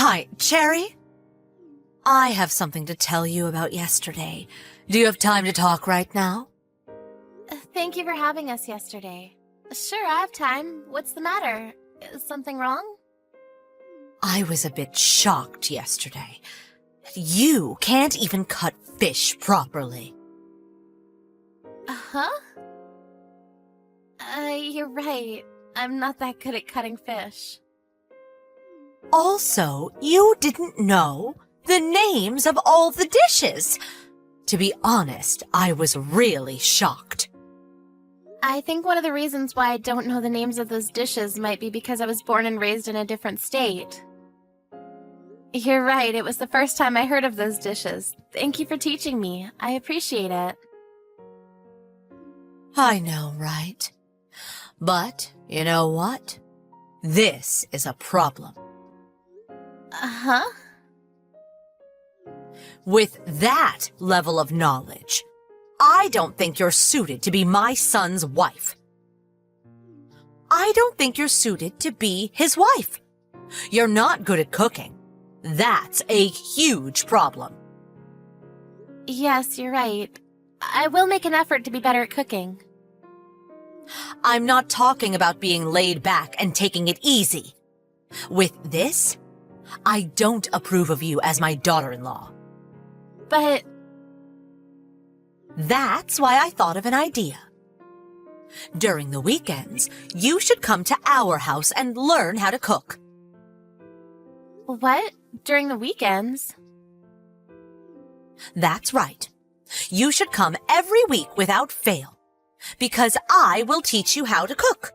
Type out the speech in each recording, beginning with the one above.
Hi, Cherry. I have something to tell you about yesterday. Do you have time to talk right now? Thank you for having us yesterday. Sure, I have time. What's the matter? Is something wrong? I was a bit shocked yesterday. You can't even cut fish properly. Huh? You're right. I'm not that good at cutting fish. Also, you didn't know the names of all the dishes. To be honest, I was really shocked. I think one of the reasons why I don't know the names of those dishes might be because I was born and raised in a different state. You're right, it was the first time I heard of those dishes. Thank you for teaching me. I appreciate it. I know, right? But, you know what? This is a problem. Huh? With that level of knowledge, I don't think you're suited to be my son's wife. I don't think you're suited to be his wife. You're not good at cooking. That's a huge problem. Yes, you're right. I will make an effort to be better at cooking. I'm not talking about being laid back and taking it easy. With this, I don't approve of you as my daughter-in-law. But That's why I thought of an idea. During the weekends, you should come to our house and learn how to cook. what? During the weekends? That's right. You should come every week without fail, because I will teach you how to cook.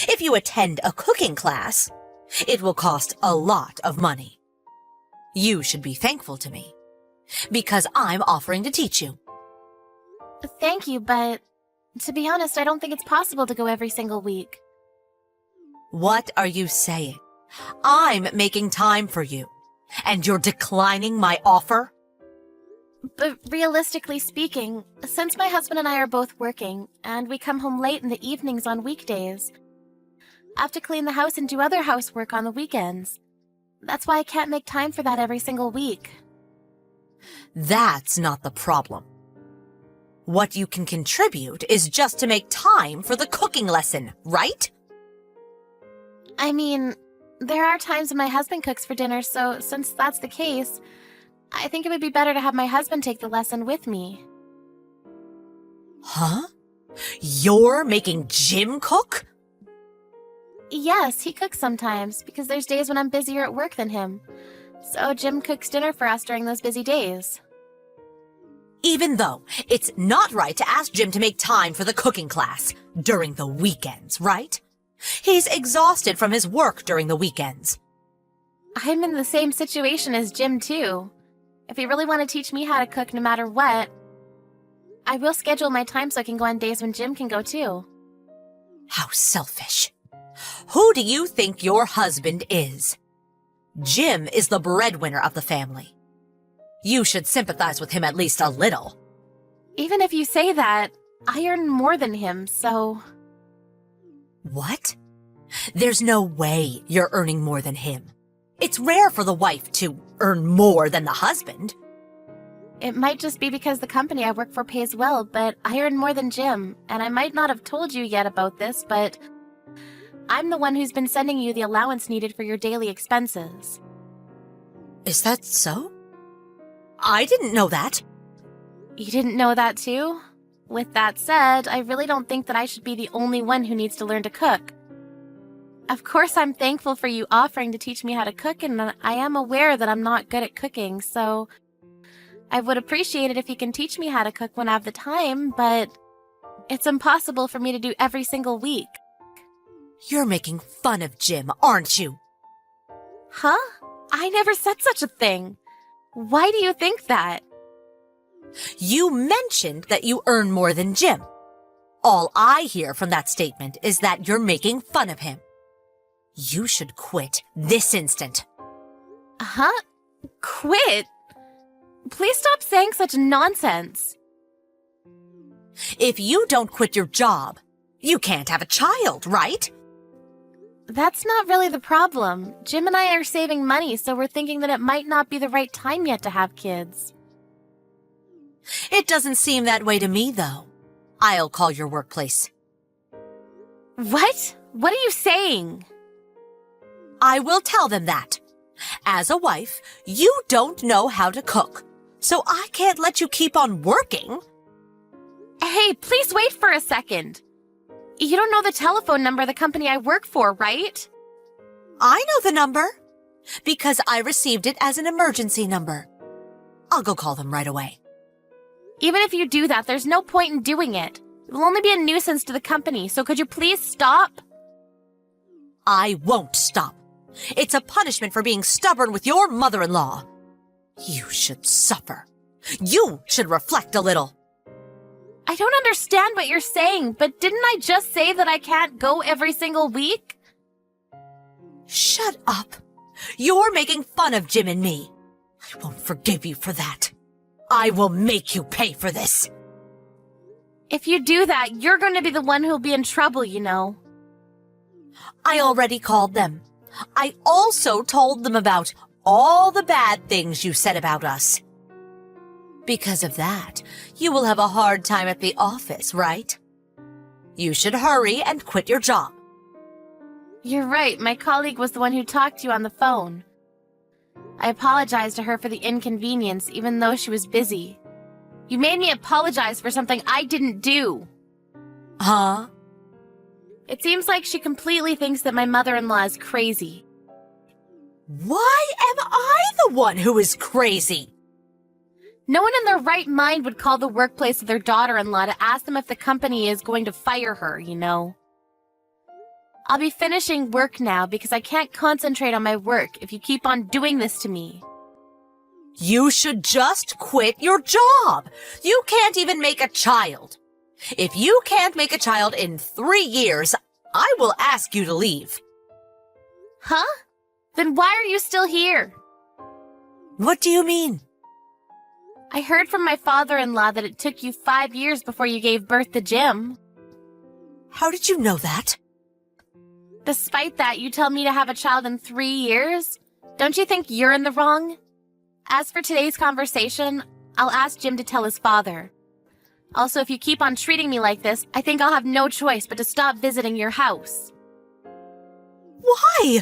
If you attend a cooking class, it will cost a lot of money. You should be thankful to me, because I'm offering to teach you. Thank you, but to be honest, I don't think it's possible to go every single week. What are you saying? I'm making time for you, and you're declining my offer? But realistically speaking, since my husband and I are both working, and we come home late in the evenings on weekdays, I have to clean the house and do other housework on the weekends. That's why I can't make time for that every single week. That's not the problem. What you can contribute is just to make time for the cooking lesson, right? I mean, there are times when my husband cooks for dinner, so since that's the case, I think it would be better to have my husband take the lesson with me. Huh? You're making Jim cook? Yes, he cooks sometimes, because there's days when I'm busier at work than him. So Jim cooks dinner for us during those busy days. Even though it's not right to ask Jim to make time for the cooking class during the weekends, right? He's exhausted from his work during the weekends. I'm in the same situation as Jim, too. If you really want to teach me how to cook no matter what, I will schedule my time so I can go on days when Jim can go, too. How selfish. Who do you think your husband is? Jim is the breadwinner of the family. You should sympathize with him at least a little. Even if you say that, I earn more than him, so... What? There's no way you're earning more than him. It's rare for the wife to earn more than the husband. It might just be because the company I work for pays well, but I earn more than Jim, and I might not have told you yet about this, but I'm the one who's been sending you the allowance needed for your daily expenses. Is that so? I didn't know that. You didn't know that too? With that said, I really don't think that I should be the only one who needs to learn to cook. Of course, I'm thankful for you offering to teach me how to cook, and I am aware that I'm not good at cooking, so I would appreciate it if you can teach me how to cook when I have the time, but it's impossible for me to do every single week. You're making fun of Jim, aren't you? Huh? I never said such a thing. Why do you think that? You mentioned that you earn more than Jim. All I hear from that statement is that you're making fun of him. You should quit this instant. Huh? Quit? Please stop saying such nonsense. If you don't quit your job, you can't have a child, right? That's not really the problem. Jim and I are saving money, so we're thinking that it might not be the right time yet to have kids. It doesn't seem that way to me, though. I'll call your workplace. What? What are you saying? I will tell them that. As a wife, you don't know how to cook, so I can't let you keep on working. Hey, please wait for a second. You don't know the telephone number of the company I work for, right? I know the number, because I received it as an emergency number. I'll go call them right away. Even if you do that, there's no point in doing it. It will only be a nuisance to the company, so could you please stop? I won't stop. It's a punishment for being stubborn with your mother-in-law. You should suffer. You should reflect a little. I don't understand what you're saying, but didn't I just say that I can't go every single week? Shut up. You're making fun of Jim and me. I won't forgive you for that. I will make you pay for this. If you do that, you're going to be the one who'll be in trouble, you know. I already called them. I also told them about all the bad things you said about us. Because of that, you will have a hard time at the office, right? You should hurry and quit your job. You're right. My colleague was the one who talked to you on the phone. I apologized to her for the inconvenience, even though she was busy. You made me apologize for something I didn't do. Huh? It seems like she completely thinks that my mother-in-law is crazy. Why am I the one who is crazy? No one in their right mind would call the workplace of their daughter-in-law to ask them if the company is going to fire her, you know. I'll be finishing work now because I can't concentrate on my work if you keep on doing this to me. You should just quit your job. You can't even make a child. If you can't make a child in 3 years, I will ask you to leave. Huh? Then why are you still here? What do you mean? I heard from my father-in-law that it took you 5 years before you gave birth to Jim. How did you know that? Despite that, you tell me to have a child in 3 years? Don't you think you're in the wrong? As for today's conversation, I'll ask Jim to tell his father. Also, if you keep on treating me like this, I think I'll have no choice but to stop visiting your house. Why?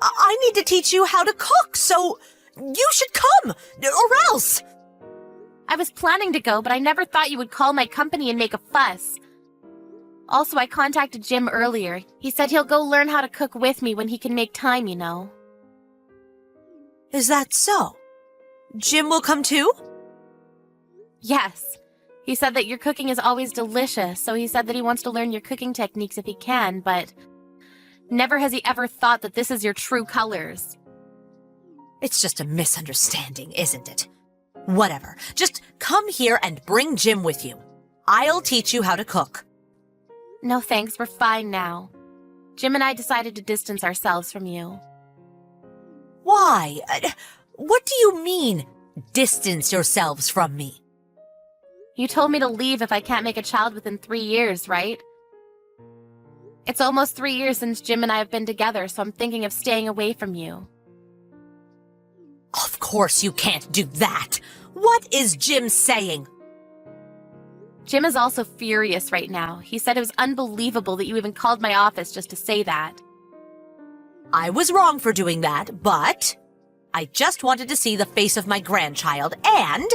I need to teach you how to cook, so you should come, or else. I was planning to go, but I never thought you would call my company and make a fuss. Also, I contacted Jim earlier. He said he'll go learn how to cook with me when he can make time, you know. Is that so? Jim will come too? Yes. He said that your cooking is always delicious, so he said that he wants to learn your cooking techniques if he can, but never has he ever thought that this is your true colors. It's just a misunderstanding, isn't it? Whatever. Just come here and bring Jim with you. I'll teach you how to cook. No thanks, we're fine now. Jim and I decided to distance ourselves from you. Why? What do you mean, distance yourselves from me? You told me to leave if I can't make a child within 3 years, right? It's almost 3 years since Jim and I have been together, so I'm thinking of staying away from you. Of course you can't do that. What is Jim saying? Jim is also furious right now. He said it was unbelievable that you even called my office just to say that. I was wrong for doing that, but I just wanted to see the face of my grandchild, and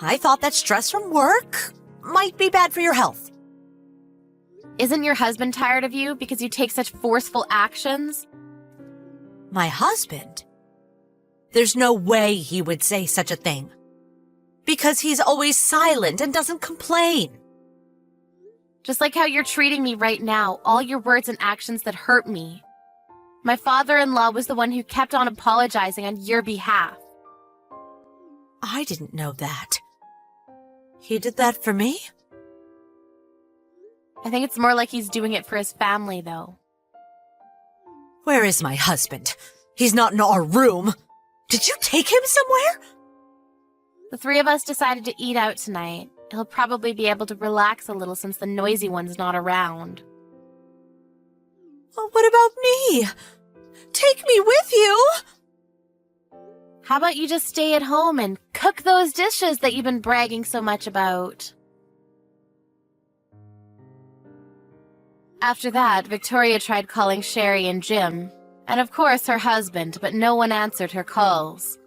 I thought that stress from work might be bad for your health. Isn't your husband tired of you because you take such forceful actions? My husband? There's no way he would say such a thing. Because he's always silent and doesn't complain. Just like how you're treating me right now, all your words and actions that hurt me. My father-in-law was the one who kept on apologizing on your behalf. I didn't know that. He did that for me? I think it's more like he's doing it for his family, though. Where is my husband? He's not in our room. Did you take him somewhere? The 3 of us decided to eat out tonight. He'll probably be able to relax a little since the noisy one's not around. What about me? Take me with you! How about you just stay at home and cook those dishes that you've been bragging so much about? After that, Victoria tried calling Sherry and Jim, and of course her husband, but no one answered her calls.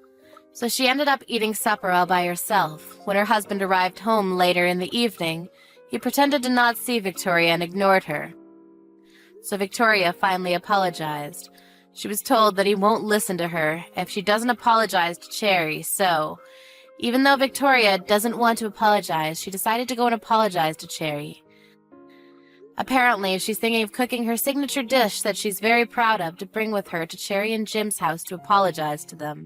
So she ended up eating supper all by herself. When her husband arrived home later in the evening, he pretended to not see Victoria and ignored her. So Victoria finally apologized. She was told that he won't listen to her if she doesn't apologize to Cherry, so even though Victoria doesn't want to apologize, she decided to go and apologize to Cherry. Apparently, she's thinking of cooking her signature dish that she's very proud of to bring with her to Cherry and Jim's house to apologize to them.